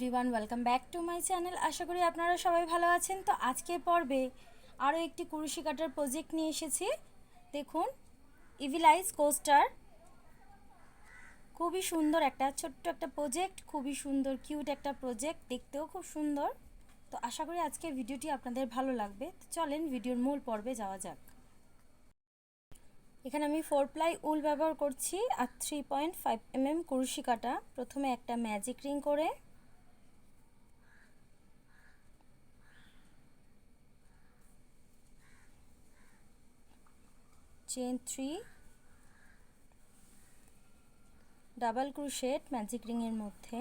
Everyone, welcome back to my channel. আশা করি আপনারা সবাই ভালো আছেন। তো আজকের পর্বে আরও একটি কুরুশি কাটার প্রজেক্ট নিয়ে এসেছি। দেখুন, ইভিল আইস কোস্টার, খুবই সুন্দর একটা ছোট্ট একটা প্রজেক্ট, খুবই সুন্দর কিউট একটা প্রজেক্ট, দেখতেও খুব সুন্দর। তো আশা করি আজকের ভিডিওটি আপনাদের ভালো লাগবে। তো চলেন ভিডিওর মূল পর্বে যাওয়া যাক। এখানে আমি 4 প্লাই উল ব্যবহার করছি আর 3.5 mm কুরুশি কাটা। প্রথমে একটা ম্যাজিক রিং করে chain 3, double crochet magic ring এর মধ্যে,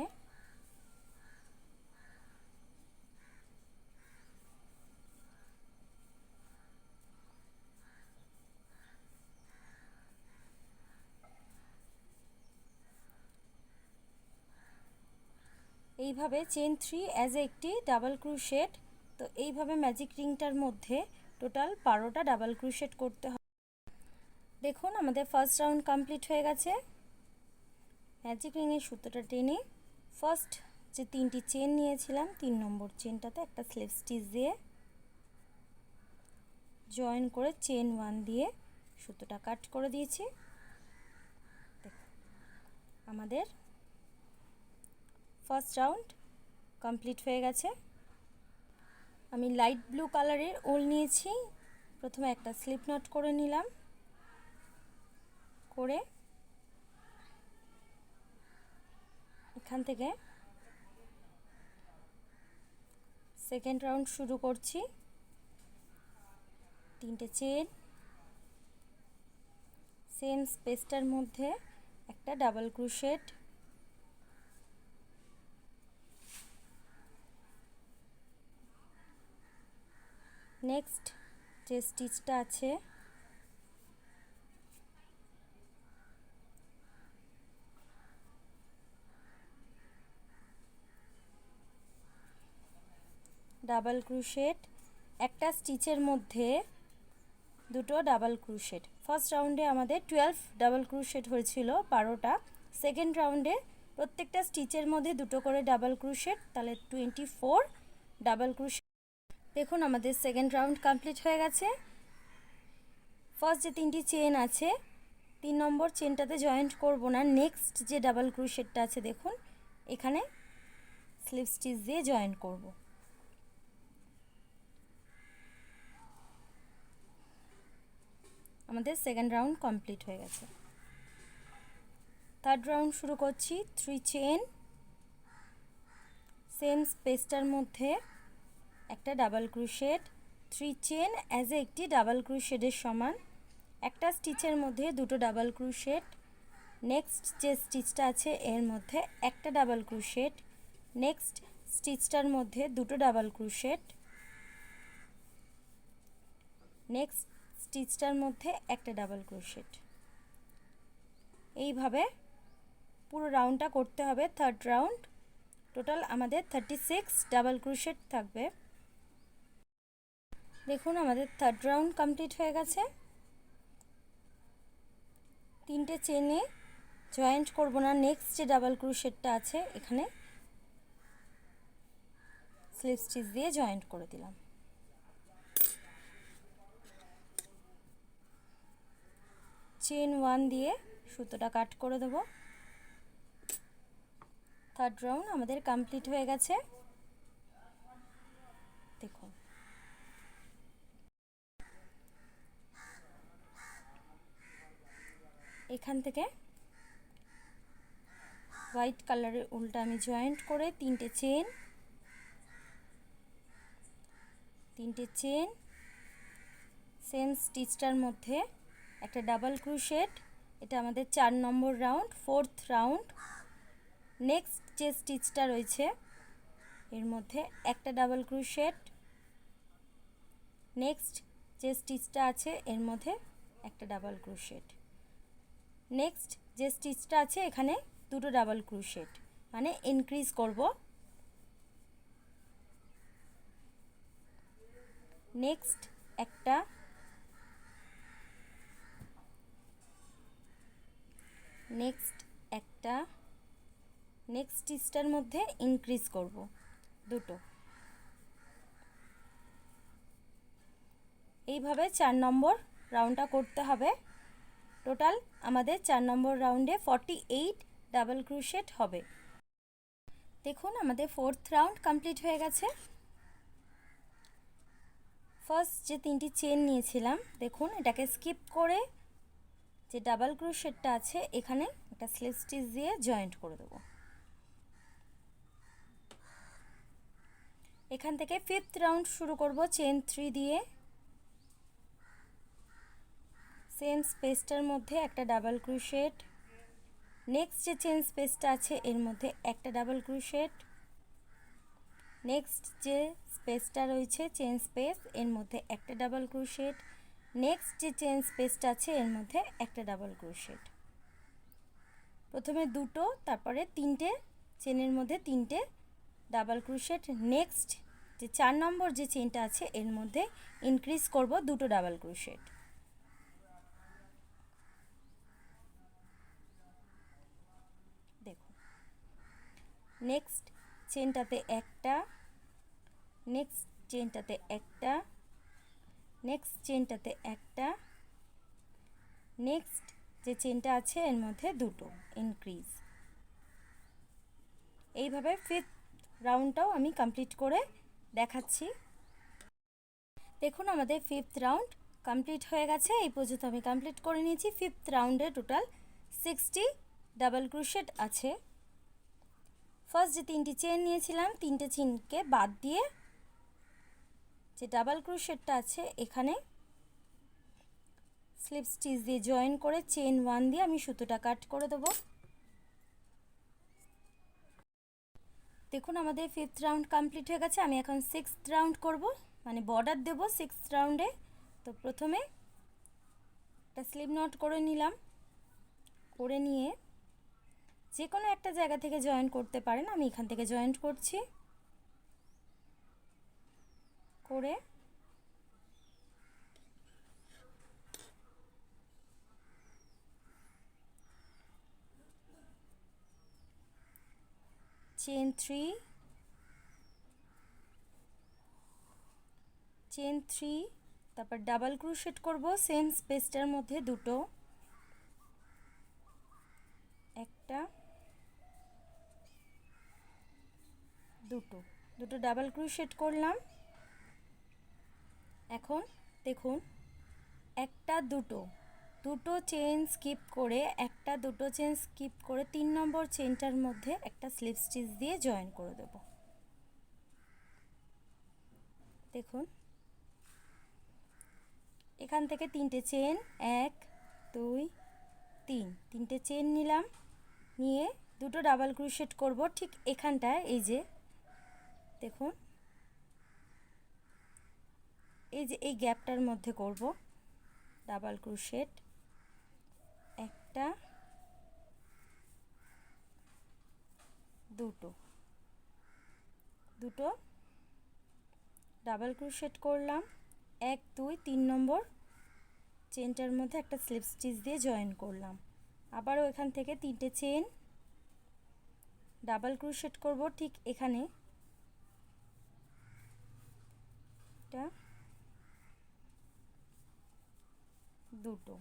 এইভাবে চেন 3 অ্যাজ একটি ডাবল ক্রোশেট। তো এইভাবে ম্যাজিক রিংটার মধ্যে টোটাল 12টা ডাবল ক্রোশেট করতে হবে। দেখুন, আমাদের ফার্স্ট রাউন্ড কমপ্লিট হয়ে গেছে। ম্যাজিক রিংয়ের সুতোটা টেনে ফার্স্ট যে 3টি চেন নিয়েছিলাম 3 নম্বর চেনটাতে একটা স্লিপ স্টিচ দিয়ে জয়েন করে চেন 1 দিয়ে সুতোটা কাট করে দিয়েছি। আমাদের ফার্স্ট রাউন্ড কমপ্লিট হয়ে গেছে। আমি লাইট ব্লু কালারের উল নিয়েছি। প্রথমে একটা স্লিপ নট করে নিলাম, করে এখান থেকে সেকেন্ড রাউন্ড শুরু করছি। 3টে চেন, সেম স্পেসটার মধ্যে একটা ডাবল ক্রোশেট, নেক্সট যে স্টিচটা আছে ডাবল ক্রোশেট, একটা স্টিচের মধ্যে দুটো ডাবল ক্রোশেট। ফার্স্ট রাউন্ডে আমাদের 12 ডাবল ক্রোশেট হয়েছিল, 12টা। সেকেন্ড রাউন্ডে প্রত্যেকটা স্টিচের মধ্যে দুটো করে ডাবল ক্রোশেট, তাহলে 24 ডাবল ক্রোশেট। দেখুন, আমাদের সেকেন্ড রাউন্ড কমপ্লিট হয়ে গেছে। ফার্স্ট যে 3টি চেন আছে 3 নম্বর চেনটাতে জয়েন্ট করব না, নেক্সট যে ডাবল ক্রোশেটটা আছে দেখুন এখানে স্লিপ স্টিচ দিয়ে জয়েন করব। আমাদের সেকেন্ড রাউন্ড কমপ্লিট হয়ে গেছে। থার্ড রাউন্ড শুরু করছি। 3 চেন, সেম স্পেসটার মধ্যে একটা double crochet, 3 chain as a একটি ডাবল ক্রোশেটের সমান, একটা স্টিচের মধ্যে দুটো ডাবল ক্রোশেট, নেক্সট যে স্টিচটা আছে এর মধ্যে একটা ডাবল ক্রোশেট, নেক্সট স্টিচটার মধ্যে দুটো ডাবল ক্রোশেট, নেক্সট স্টিচটার মধ্যে একটা ডাবল ক্রোশেট। এইভাবে পুরো রাউন্ডটা করতে হবে। থার্ড রাউন্ড টোটাল আমাদের 36 ডাবল ক্রোশেট থাকবে। দেখুন, আমাদের থার্ড রাউন্ড কমপ্লিট হয়ে গেছে। 3টে চেনে জয়েন্ট করব না, নেক্সট যে ডাবল ক্রোশেটটা আছে এখানে স্লিপ স্টিচ দিয়ে জয়েন্ট করে দিলাম। চেন 1 দিয়ে সুতোটা কাট করে দেব। থার্ড রাউন্ড আমাদের কমপ্লিট হয়ে গেছে। দেখুন, এখান থেকে হোয়াইট কালারের উলটা আমি জয়েন্ট করে 3টে চেন, সেম স্টিচটার মধ্যে একটা ডাবল ক্রোশেট। এটা আমাদের 4 নম্বর রাউন্ড, ফোর্থ রাউন্ড। নেক্সট যে স্টিচটা রয়েছে এর মধ্যে একটা ডাবল ক্রোশেট, নেক্সট যে স্টিচটা আছে এর মধ্যে একটা ডাবল ক্রোশেট, নেক্সট যে স্টিচটা আছে এখানে দুটো ডাবল ক্রোশেট, মানে ইনক্রিজ করব। নেক্সট একটা, নেক্সট একটা, নেক্সট স্টিচটার মধ্যে ইনক্রিজ করব দুটো। এইভাবে 4 নম্বর রাউন্ডটা করতে হবে। টোটাল আমাদের 4 নম্বর রাউন্ডে 48 ডাবল ক্রোশেট হবে। দেখুন আমাদের 4th রাউন্ড কমপ্লিট হয়ে গেছে। ফার্স্ট যে 3টি চেন নিয়েছিলাম, দেখুন এটাকে স্কিপ করে যে ডাবল ক্রোশেটটা আছে এখানে একটা স্লিপ স্টিচ দিয়ে জয়েন্ট করে দেব। এখান থেকে 5th রাউন্ড শুরু করব চেন 3 দিয়ে। সেম স্পেসটার মধ্যে একটা ডাবল ক্রোশেট, নেক্সট যে চেন স্পেসটা আছে এর মধ্যে একটা ডাবল ক্রোশেট, নেক্সট যে স্পেসটা রয়েছে চেন স্পেস এর মধ্যে একটা ডাবল ক্রোশেট, নেক্সট যে চেন স্পেসটা আছে এর মধ্যে একটা ডাবল ক্রোশেট। প্রথমে দুটো, তারপরে তিনটে চেনের মধ্যে তিনটে ডাবল ক্রোশেট। নেক্সট যে 4 নম্বর যে চেনটা আছে এর মধ্যে ইনক্রিজ করব দুটো ডাবল ক্রোশেট। দেখুন নেক্সট চেনটাতে একটা, নেক্সট চেনটাতে একটা, নেক্সট চেনটাতে একটা, নেক্সট যে চেনটা আছে এর মধ্যে দুটো ইনক্রিজ। এইভাবে 5th রাউন্ডটাও আমি কমপ্লিট করে দেখাচ্ছি। দেখুন আমাদের 5th রাউন্ড কমপ্লিট হয়ে গেছে। এই পর্যন্ত আমি কমপ্লিট করে নিয়েছি। 5th রাউন্ডে টোটাল 60 ডাবল ক্রোশেট আছে। ফার্স্ট যে 3টি চেন নিয়েছিলাম, 3টে চেনকে বাদ দিয়ে যে ডাবল ক্রোশেটটা আছে এখানে স্লিপ স্টিচ দিয়ে জয়েন করে চেন 1 দিয়ে আমি সুতোটা কাট করে দেবো। দেখুন আমাদের 5th রাউন্ড কমপ্লিট হয়ে গেছে। আমি এখন 6th রাউন্ড করব, মানে বর্ডার দেব 6th রাউন্ডে। তো প্রথমে একটা স্লিপ নট করে নিলাম, করে নিয়ে যে কোনো একটা জায়গা থেকে জয়েন করতে পারেন। আমি এখান থেকে জয়েন্ট করছি, করে চেন 3, চেন 3, তারপর ডাবল ক্রোশেট করব সেম স্পেসটার মধ্যে দুটো, একটা, দুটো, দুটো ডাবল ক্রোশেট করলাম। এখন দেখুন একটা, দুটো, দুটো চেন স্কিপ করে, একটা দুটো চেন স্কিপ করে 3 নম্বর চেনটার মধ্যে একটা স্লিপ স্টিচ দিয়ে জয়েন করে দেব। দেখুন এখান থেকে 3টে চেন, 1 2 3, 3টে চেন নিলাম, নিয়ে দুটো ডাবল ক্রোশেট করব ঠিক এখানটায়। এই যে দেখুন এই যে এই গ্যাপটার মধ্যে করব ডাবল ক্রোশেট, একটা, দুটো, দুটো ডাবল ক্রোশেট করলাম, 1 2 3 নম্বর চেনটার মধ্যে একটা স্লিপ স্টিচ দিয়ে জয়েন করলাম। আবারও এখান থেকে 3টে চেন, ডাবল ক্রোশেট করব ঠিক এখানে, একটা, দুটো,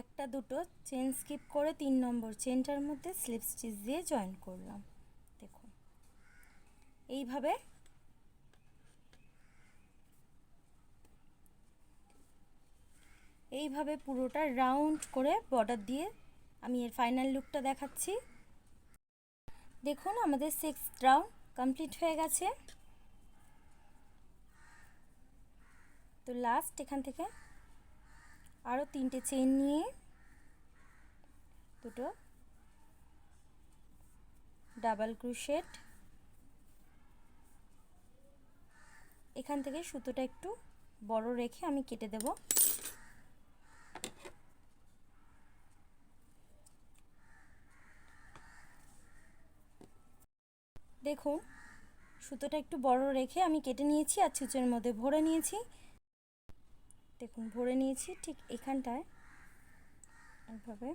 একটা, দুটো চেন স্কিপ করে 3 নম্বর চেনটার মধ্যে স্লিপ স্টিচ দিয়ে জয়েন করলাম। দেখুন এইভাবে এইভাবে পুরোটা রাউন্ড করে বর্ডার দিয়ে আমি এর ফাইনাল লুকটা দেখাচ্ছি। দেখুন আমাদের 6th রাউন্ড কমপ্লিট হয়ে গেছে। তো লাস্ট এখান থেকে আরও 3টে চেন নিয়ে দুটো ডাবল ক্রোশেট, এখান থেকে সুতোটা একটু বড় রেখে আমি কেটে দেব। দেখুন সুতোটা একটু বড় রেখে আমি কেটে নিয়েছি আর ছুঁচের মধ্যে ভরে নিয়েছি। দেখুন ভরে নিয়েছি, ঠিক এখানটায় এইভাবে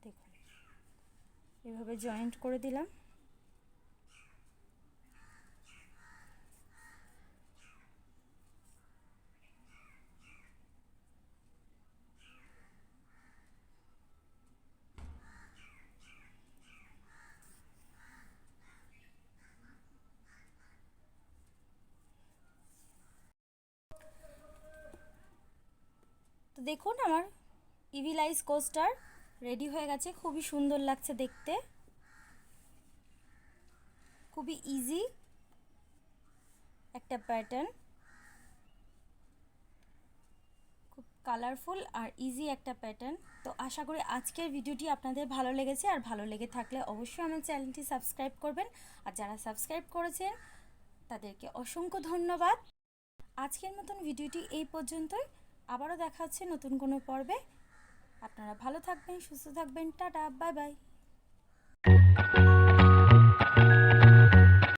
দেখুন এভাবে জয়েন্ট করে দিলাম। তো দেখুন আমার ইভিলাইজ কোস্টার রেডি হয়ে গেছে, খুবই সুন্দর লাগছে দেখতে, খুবই ইজি একটা প্যাটার্ন, খুব কালারফুল আর ইজি একটা প্যাটার্ন। তো আশা করি আজকের ভিডিওটি আপনাদের ভালো লেগেছে, আর ভালো লেগে থাকলে অবশ্যই আমার চ্যানেলটি সাবস্ক্রাইব করবেন, আর যারা সাবস্ক্রাইব করেছেন তাদেরকে অসংখ্য ধন্যবাদ। আজকের মতন ভিডিওটি এই পর্যন্তই, আবারও দেখা হচ্ছে নতুন কোনো পর্বে। আপনারা ভালো থাকবেন, সুস্থ থাকবেন, টাটা, বাই বাই।